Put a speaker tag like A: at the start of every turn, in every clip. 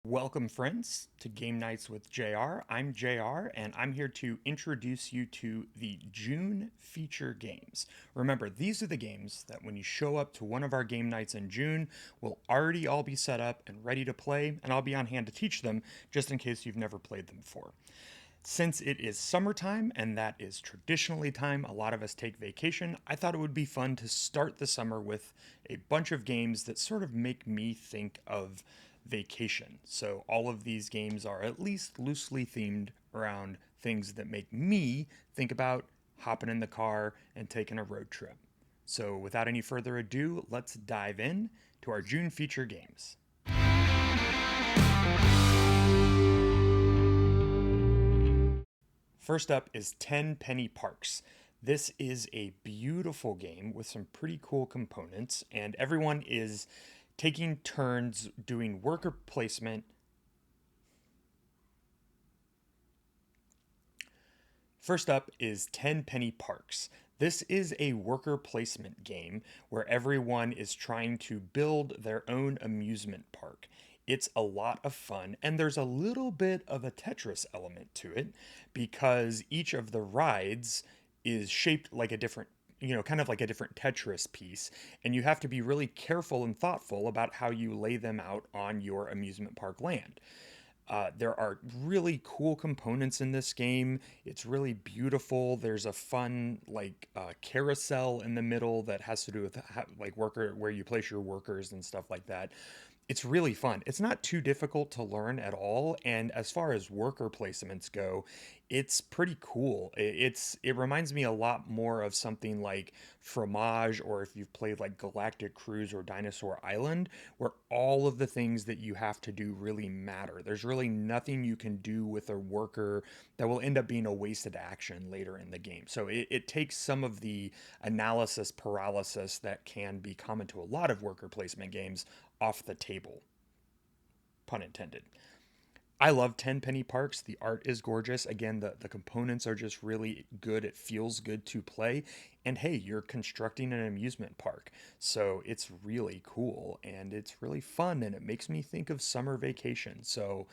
A: Welcome, friends, to Game Nights with JR. I'm JR, and I'm here to introduce you to the June feature games. Remember, these are the games that when you show up to one of our game nights in June, will already all be set up and ready to play, and I'll be on hand to teach them just in case you've never played them before. Since it is summertime, and that is traditionally time a lot of us take vacation, I thought it would be fun to start the summer with a bunch of games that sort of make me think of vacation. So all of these games are at least loosely themed around things that make me think about hopping in the car and taking a road trip. So without any further ado, let's dive in to our June feature games. First up is 10 Penny Parks. This is a beautiful game with some pretty cool components, and everyone is taking turns doing worker placement. First up is 10 Penny Parks. This is a worker placement game where everyone is trying to build their own amusement park. It's a lot of fun, and there's a little bit of a Tetris element to it because each of the rides is shaped like a different, kind of like a different Tetris piece, and you have to be really careful and thoughtful about how you lay them out on your amusement park land. There are really cool components in this game. It's really beautiful. There's a fun carousel in the middle that has to do with like worker where you place your workers and stuff like that. It's really fun. It's not too difficult to learn at all, and as far as worker placements go, it's pretty cool. It reminds me a lot more of something like Fromage, or if you've played like Galactic Cruise or Dinosaur Island, where all of the things that you have to do really matter. There's really nothing you can do with a worker that will end up being a wasted action later in the game. So it takes some of the analysis paralysis that can be common to a lot of worker placement games off the table. Pun intended. I love 10 Penny Parks. The art is gorgeous. Again, the components are just really good. It feels good to play. And hey, you're constructing an amusement park. So it's really cool and it's really fun and it makes me think of summer vacation. So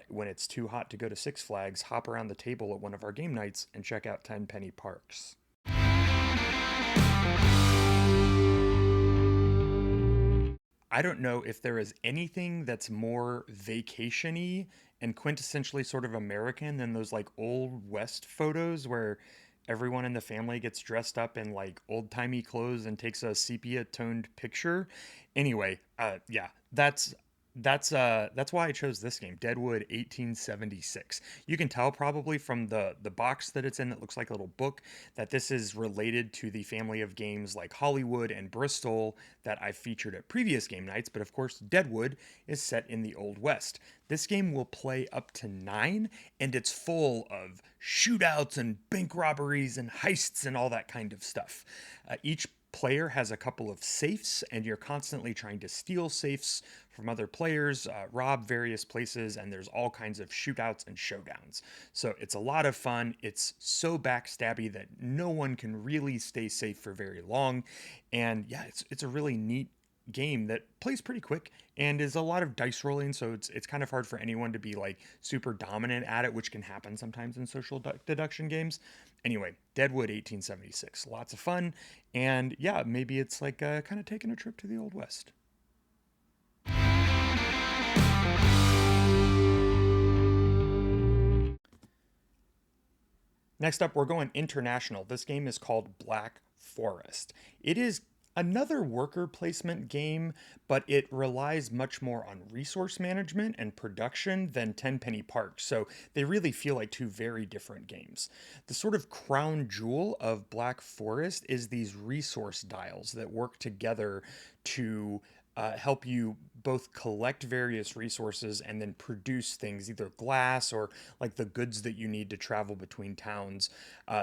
A: when it's too hot to go to Six Flags, hop around the table at one of our game nights and check out 10 Penny Parks. I don't know if there is anything that's more vacation-y and quintessentially sort of American than those like old West photos where everyone in the family gets dressed up in like old-timey clothes and takes a sepia-toned picture. Anyway, yeah, that's why I chose this game, Deadwood 1876. You can tell probably from the box that it's in that looks like a little book that this is related to the family of games like Hollywood and Bristol that I've featured at previous game nights, but of course Deadwood is set in the Old West. This game will play up to 9 and it's full of shootouts and bank robberies and heists and all that kind of stuff. Each player has a couple of safes, and you're constantly trying to steal safes from other players, rob various places, and there's all kinds of shootouts and showdowns. So it's a lot of fun. It's so backstabby that no one can really stay safe for very long. And yeah, it's a really neat game that plays pretty quick and is a lot of dice rolling, so it's kind of hard for anyone to be like super dominant at it, which can happen sometimes in social deduction games. Anyway, Deadwood 1876, lots of fun, and yeah, maybe it's like kind of taking a trip to the Old West. Next up, we're going international. This game is called Black Forest. It is another worker placement game, but it relies much more on resource management and production than Tenpenny Park. So they really feel like two very different games. The sort of crown jewel of Black Forest is these resource dials that work together to help you both collect various resources and then produce things, either glass or like the goods that you need to travel between towns.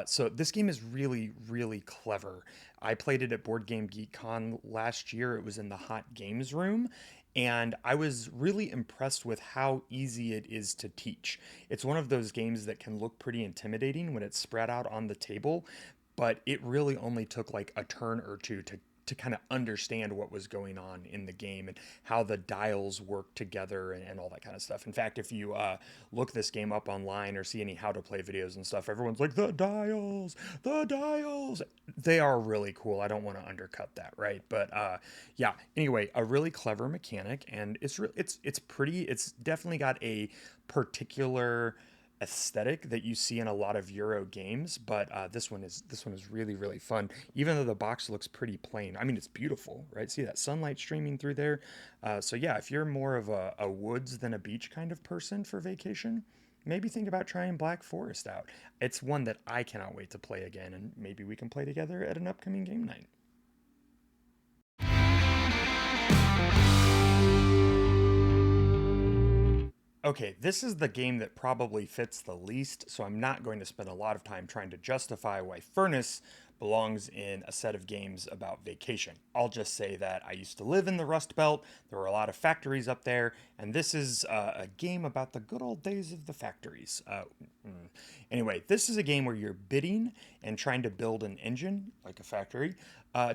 A: So this game is really, really clever. I played it at Board Game Geek Con last year. It was in the Hot Games room. And I was really impressed with how easy it is to teach. It's one of those games that can look pretty intimidating when it's spread out on the table, but it really only took like a turn or two to kind of understand what was going on in the game and how the dials work together and all that kind of stuff. In fact, if you look this game up online or see any how to play videos and stuff, everyone's like, the dials, the dials. They are really cool. I don't want to undercut that, right? But yeah, anyway, a really clever mechanic, and it's pretty. It's definitely got a particular aesthetic that you see in a lot of Euro games, but this one is really fun. Even though the box looks pretty plain, I mean it's beautiful, right? See that sunlight streaming through there. So yeah, if you're more of a woods than a beach kind of person for vacation, maybe think about trying Black Forest out. It's one that I cannot wait to play again, and maybe we can play together at an upcoming game night. Okay, this is the game that probably fits the least, so I'm not going to spend a lot of time trying to justify why Furnace belongs in a set of games about vacation. I'll just say that I used to live in the Rust Belt, there were a lot of factories up there, and this is a game about the good old days of the factories. Anyway, this is a game where you're bidding and trying to build an engine, like a factory,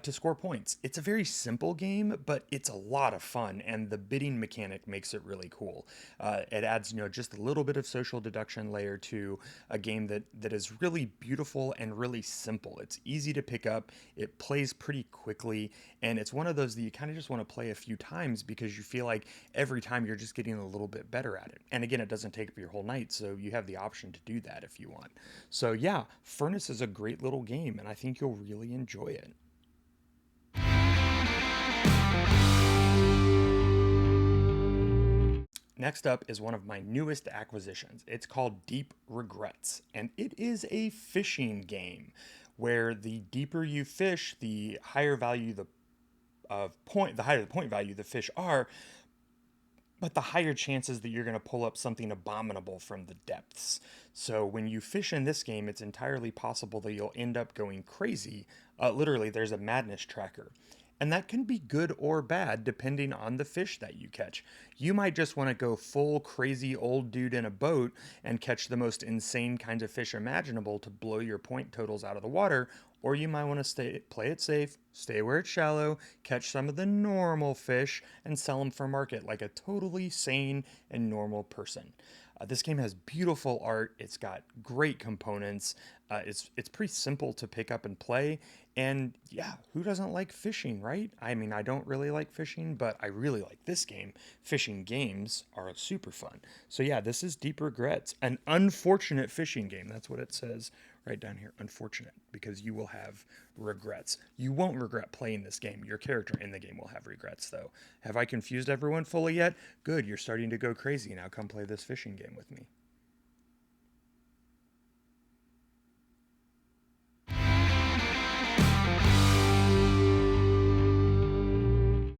A: to score points. It's a very simple game, but it's a lot of fun, and the bidding mechanic makes it really cool. It adds, just a little bit of social deduction layer to a game that is really beautiful and really simple. It's easy to pick up, it plays pretty quickly, and it's one of those that you kind of just want to play a few times because you feel like every time you're just getting a little bit better at it. And again, it doesn't take up your whole night, so you have the option to do that if you want. So yeah, Furnace is a great little game, and I think you'll really enjoy it. Next up is one of my newest acquisitions. It's called Deep Regrets, and it is a fishing game where the deeper you fish, the higher value the higher the point value the fish are, but the higher chances that you're going to pull up something abominable from the depths. So when you fish in this game, it's entirely possible that you'll end up going crazy. Literally, there's a madness tracker. And that can be good or bad depending on the fish that you catch. You might just want to go full crazy old dude in a boat and catch the most insane kinds of fish imaginable to blow your point totals out of the water, or you might want to play it safe, stay where it's shallow, catch some of the normal fish, and sell them for market like a totally sane and normal person. This game has beautiful art. It's got great components. It's pretty simple to pick up and play. And yeah, who doesn't like fishing, right? I mean, I don't really like fishing, but I really like this game. Fishing games are super fun. So yeah, this is Deep Regrets, an unfortunate fishing game. That's what it says right down here. Unfortunate, because you will have regrets. You won't regret playing this game. Your character in the game will have regrets, though. Have I confused everyone fully yet? Good, you're starting to go crazy. Now come play this fishing game with me.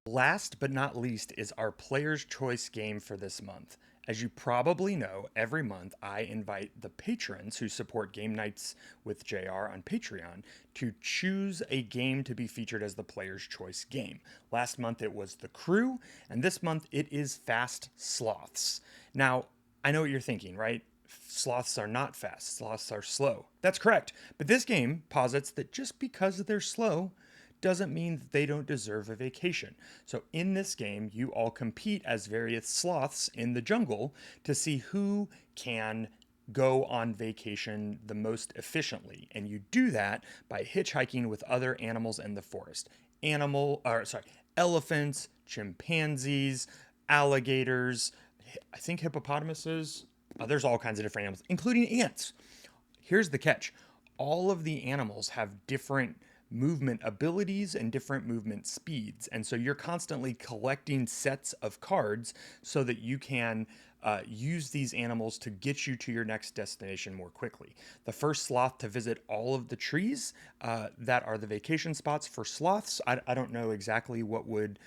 A: Last but not least is our Player's Choice game for this month. As you probably know, every month I invite the patrons who support Game Nights with JR on Patreon to choose a game to be featured as the Player's Choice game. Last month it was The Crew, and this month it is Fast Sloths. Now, I know what you're thinking, right? Sloths are not fast, sloths are slow. That's correct, but this game posits that just because they're slow doesn't mean that they don't deserve a vacation. So in this game, you all compete as various sloths in the jungle to see who can go on vacation the most efficiently. And you do that by hitchhiking with other animals in the forest. Elephants, chimpanzees, alligators, I think hippopotamuses. There's all kinds of different animals, including ants. Here's the catch. All of the animals have different movement abilities and different movement speeds. And so you're constantly collecting sets of cards so that you can use these animals to get you to your next destination more quickly. The first sloth to visit all of the trees that are the vacation spots for sloths. I don't know exactly what would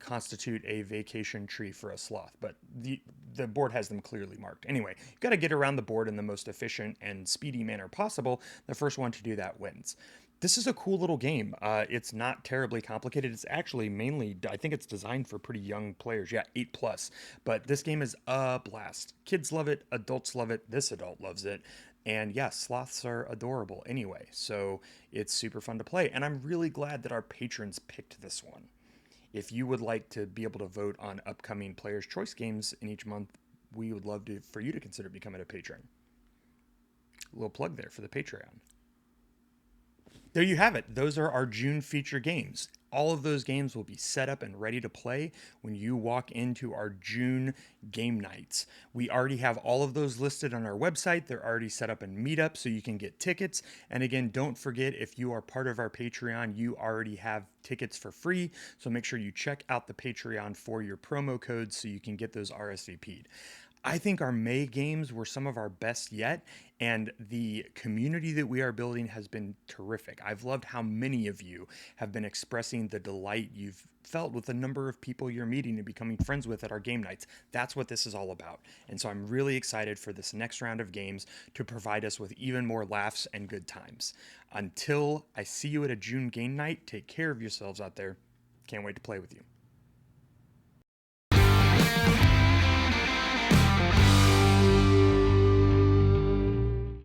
A: constitute a vacation tree for a sloth, but the board has them clearly marked. Anyway, you've got to get around the board in the most efficient and speedy manner possible. The first one to do that wins. This is a cool little game. It's not terribly complicated. It's actually mainly, I think it's designed for pretty young players. Yeah, 8 plus. But this game is a blast. Kids love it. Adults love it. This adult loves it. And yes, sloths are adorable anyway, so it's super fun to play. And I'm really glad that our patrons picked this one. If you would like to be able to vote on upcoming Players' Choice games in each month, we would love for you to consider becoming a patron. A little plug there for the Patreon. There you have it. Those are our June feature games. All of those games will be set up and ready to play when you walk into our June game nights. We already have all of those listed on our website. They're already set up in Meetup so you can get tickets. And again, don't forget, if you are part of our Patreon, you already have tickets for free. So make sure you check out the Patreon for your promo codes so you can get those RSVP'd. I think our May games were some of our best yet, and the community that we are building has been terrific. I've loved how many of you have been expressing the delight you've felt with the number of people you're meeting and becoming friends with at our game nights. That's what this is all about. And so I'm really excited for this next round of games to provide us with even more laughs and good times. Until I see you at a June game night, take care of yourselves out there. Can't wait to play with you.